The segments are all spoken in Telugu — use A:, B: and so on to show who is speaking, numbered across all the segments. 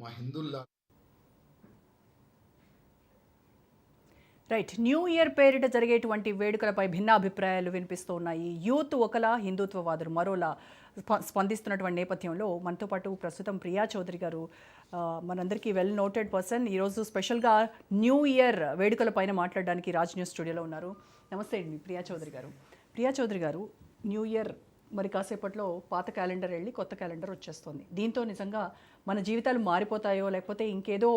A: మా హిందువుల్లా.
B: రైట్. న్యూ ఇయర్ పేరిట జరిగేటువంటి వేడుకలపై భిన్నాభిప్రాయాలు వినిపిస్తూ ఉన్నాయి. యూత్ ఒకలా, హిందుత్వవాదులు మరోలా స్పందిస్తున్నటువంటి నేపథ్యంలో మనతో పాటు ప్రస్తుతం ప్రియా చౌదరి గారు, మనందరికీ వెల్ నోటెడ్ పర్సన్, ఈరోజు స్పెషల్గా న్యూ ఇయర్ వేడుకలపైన మాట్లాడడానికి రాజ్ న్యూస్ స్టూడియోలో ఉన్నారు. నమస్తే అండి ప్రియా చౌదరి గారు. ప్రియా చౌదరి గారు, న్యూ ఇయర్ మరి కాసేపట్లో పాత క్యాలెండర్ వెళ్ళి కొత్త క్యాలెండర్ వచ్చేస్తుంది. దీంతో నిజంగా మన జీవితాలు మారిపోతాయో లేకపోతే ఇంకేదో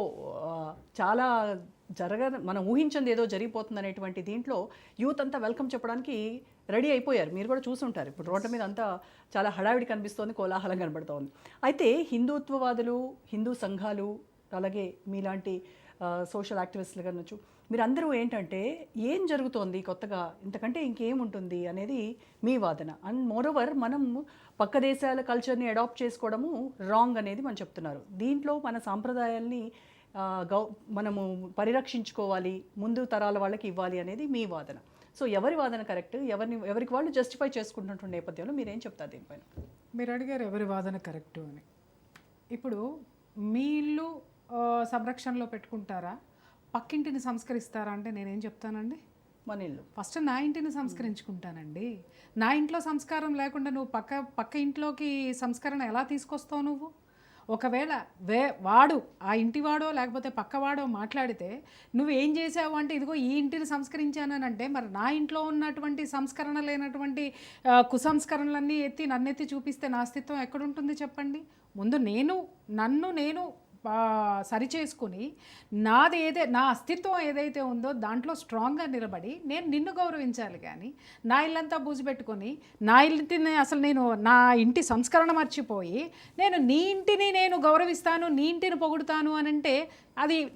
B: చాలా మనం ఊహించింది ఏదో జరిగిపోతుంది అనేటువంటి దీంట్లో యూత్ అంతా వెల్కమ్ చెప్పడానికి రెడీ అయిపోయారు. మీరు కూడా చూసుంటారు. ఇప్పుడు రోడ్ల మీద అంతా చాలా హడావిడి కనిపిస్తోంది, కోలాహలం కనబడుతోంది. అయితే హిందుత్వవాదులు, హిందూ సంఘాలు, అలాగే మీలాంటి సోషల్ యాక్టివిస్టులు కానొచ్చు, మీరందరూ ఏంటంటే ఏం జరుగుతోంది కొత్తగా, ఇంతకంటే ఇంకేముంటుంది అనేది మీ వాదన. అండ్ మోరోవర్ మనం పక్క దేశాల కల్చర్ని అడాప్ట్ చేసుకోవడము రాంగ్ అనేది మనం చెప్తున్నారు. దీంట్లో మన సాంప్రదాయాల్ని మనము పరిరక్షించుకోవాలి, ముందు తరాల వాళ్ళకి ఇవ్వాలి అనేది మీ వాదన. సో ఎవరి వాదన కరెక్ట్, ఎవరికి వాళ్ళు జస్టిఫై చేసుకుంటున్న నేపథ్యంలో మీరేం చెప్తారు దీనిపైన?
C: మీరు అడిగారు ఎవరి వాదన కరెక్టు అని. ఇప్పుడు మీ ఇల్లు సంరక్షణలో పెట్టుకుంటారా, పక్కింటిని సంస్కరిస్తారా అంటే నేనేం చెప్తానండి?
B: మన ఇల్లు
C: ఫస్ట్ నా ఇంటిని సంస్కరించుకుంటానండి. నా ఇంట్లో సంస్కారం లేకుండా నువ్వు పక్క ఇంట్లోకి సంస్కరణ ఎలా తీసుకొస్తావు నువ్వు? ఒకవేళ వాడు ఆ ఇంటివాడో లేకపోతే పక్కవాడో మాట్లాడితే నువ్వు ఏం చేసావు అంటే ఇదిగో ఈ ఇంటిని సంస్కరించానని అంటే, మరి నా ఇంట్లో ఉన్నటువంటి సంస్కరణ లేనటువంటి కుసంస్కరణలన్నీ నన్నెత్తి చూపిస్తే నా అస్తిత్వం ఎక్కడుంటుంది చెప్పండి? ముందు నన్ను నేను సరిచేసుకుని నా అస్తిత్వం ఏదైతే ఉందో దాంట్లో స్ట్రాంగ్గా నిలబడి నేను నిన్ను గౌరవించాలి. కానీ నా ఇల్లంతా బూజుపెట్టుకొని నా ఇంటి సంస్కరణ మర్చిపోయి నేను నీ ఇంటిని నేను గౌరవిస్తాను, నీ ఇంటిని పొగుడుతాను అని అంటే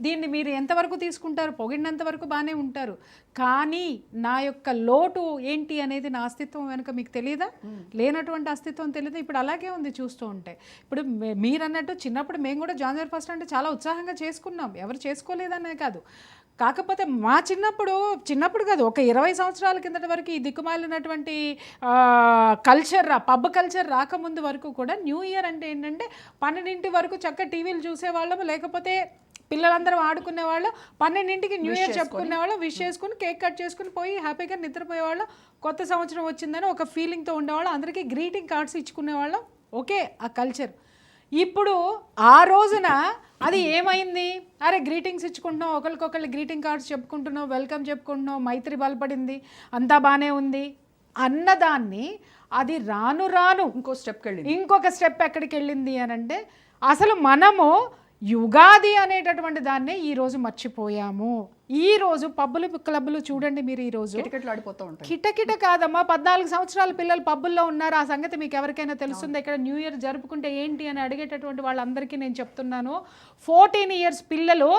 C: దీన్ని మీరు ఎంతవరకు తీసుకుంటారు? పొగిడినంత వరకు బాగానే ఉంటారు, కానీ నా యొక్క లోటు ఏంటి అనేది, నా అస్తిత్వం వెనుక మీకు తెలియదా? లేనటువంటి అస్తిత్వం తెలియదా? ఇప్పుడు అలాగే ఉంది చూస్తూ ఉంటే. ఇప్పుడు మీరు అన్నట్టు చిన్నప్పుడు మేము కూడా జాన్వరి 1 అంటే చాలా ఉత్సాహంగా చేసుకున్నాం, ఎవరు చేసుకోలేదనే కాదు. కాకపోతే మా చిన్నప్పుడు కాదు, ఒక 20 సంవత్సరాల కిందటి వరకు ఈ దిక్కుమాలినటువంటి పబ్ కల్చర్ రాకముందు వరకు కూడా న్యూ ఇయర్ అంటే ఏంటంటే 12 వరకు చక్కగా టీవీలు చూసేవాళ్ళము, లేకపోతే పిల్లలందరూ ఆడుకునేవాళ్ళు, 12కి న్యూ ఇయర్ చెప్పుకునేవాళ్ళు, విష్ చేసుకుని కేక్ కట్ చేసుకుని పోయి హ్యాపీగా నిద్రపోయేవాళ్ళు. కొత్త సంవత్సరం వచ్చిందని ఒక ఫీలింగ్తో ఉండేవాళ్ళు, అందరికీ గ్రీటింగ్ కార్డ్స్ ఇచ్చుకునేవాళ్ళం. ఓకే, ఆ కల్చర్. ఇప్పుడు ఆ రోజున అది ఏమైంది? అరే గ్రీటింగ్స్ ఇచ్చుకుంటున్నాం, ఒకరికొకళ్ళు గ్రీటింగ్ కార్డ్స్ చెప్పుకుంటున్నాం, వెల్కమ్ చెప్పుకుంటున్నాం, మైత్రి బలపడింది, అంతా బాగానే ఉంది అన్నదాన్ని అది రాను ఇంకొక స్టెప్ ఎక్కడికి వెళ్ళింది అని అంటే, అసలు మనము యుగాది అనేటటువంటి దాన్నే ఈరోజు మర్చిపోయాము. ఈరోజు పబ్బులు క్లబ్బులు చూడండి, మీరు ఈరోజు కిటకిట కాదమ్మా, 14 సంవత్సరాల పిల్లలు పబ్బుల్లో ఉన్నారు. ఆ సంగతి మీకు ఎవరికైనా తెలుస్తుంది? ఇక్కడ న్యూ ఇయర్ జరుపుకుంటే ఏంటి అని అడిగేటటువంటి వాళ్ళందరికీ నేను చెప్తున్నాను, 14 ఇయర్స్ పిల్లలు,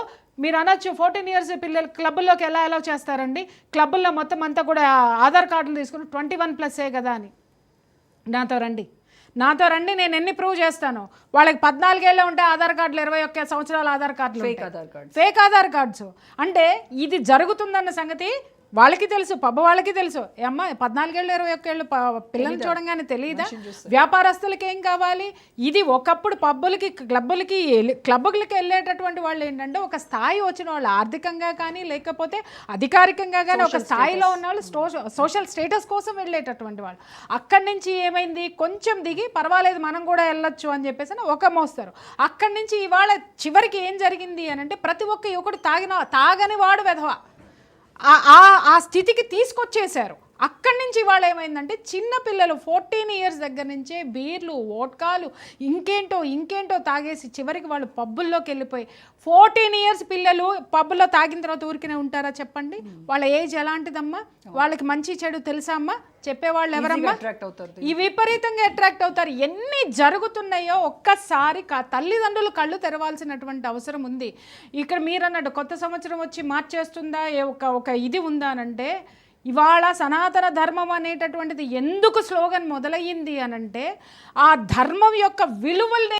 C: మీరు అనొచ్చు 14 ఇయర్స్ పిల్లలు క్లబ్బుల్లోకి ఎలా చేస్తారండి? క్లబ్బుల్లో మొత్తం అంతా కూడా ఆధార్ కార్డులు తీసుకుని 21+ కదా అని. నాతో రండి, నేను ఎన్ని ప్రూవ్ చేస్తాను. వాళ్ళకి 14 ఏళ్ళే ఉంటే ఆధార్ కార్డులు 21 సంవత్సరాల ఆధార్ కార్డులు, ఫేక్ ఆధార్ కార్డ్స్. అంటే ఇది జరుగుతుందన్న సంగతి వాళ్ళకి తెలుసు, పబ్బ వాళ్ళకి తెలుసు. అమ్మ 14 ఏళ్ళు 21 ఏళ్ళు పిల్లల్ని చూడంగానే తెలియదా? వ్యాపారస్తులకి ఏం కావాలి? ఇది ఒకప్పుడు క్లబ్బులకి వెళ్ళేటటువంటి వాళ్ళు ఏంటంటే ఒక స్థాయి వచ్చిన వాళ్ళు, ఆర్థికంగా కానీ లేకపోతే అధికారికంగా కానీ ఒక స్థాయిలో ఉన్న వాళ్ళు, సోషల్ స్టేటస్ కోసం వెళ్ళేటటువంటి వాళ్ళు. అక్కడి నుంచి ఏమైంది? కొంచెం దిగి పర్వాలేదు మనం కూడా వెళ్ళొచ్చు అని చెప్పేసి ఒక మోస్తారు. అక్కడి నుంచి ఇవాళ చివరికి ఏం జరిగింది అని అంటే, ప్రతి ఒక్క యువకుడు తాగని వాడు వెధవ ఆ స్థితికి తీసుకొచ్చేశారు. అక్కడి నుంచి వాళ్ళు ఏమైందంటే, చిన్నపిల్లలు 14 ఇయర్స్ దగ్గర నుంచే బీర్లు, వోడ్కాలు, ఇంకేంటో తాగేసి చివరికి వాళ్ళు పబ్బుల్లోకి వెళ్ళిపోయి, 14 ఇయర్స్ పిల్లలు పబ్బుల్లో తాగిన తర్వాత ఊరికనే ఉంటారా చెప్పండి? వాళ్ళ ఏజ్ ఎలాంటిదమ్మా? వాళ్ళకి మంచి చెడు తెలుసా అమ్మా? చెప్పేవాళ్ళు ఎవరమ్మా? ఈ విపరీతంగా అట్రాక్ట్ అవుతారు. ఎన్ని జరుగుతున్నాయో ఒక్కసారి తల్లిదండ్రులు కళ్ళు తెరవాల్సినటువంటి అవసరం ఉంది. ఇక్కడ మీరు అన్నట్టు కొత్త సంవత్సరం వచ్చి మార్చేస్తుందా, ఒక ఇది ఉందా అనంటే, ఇవాళ సనాతన ధర్మం అనేటటువంటిది ఎందుకు స్లోగన్ మొదలయ్యింది అనంటే, ఆ ధర్మం యొక్క విలువల్ని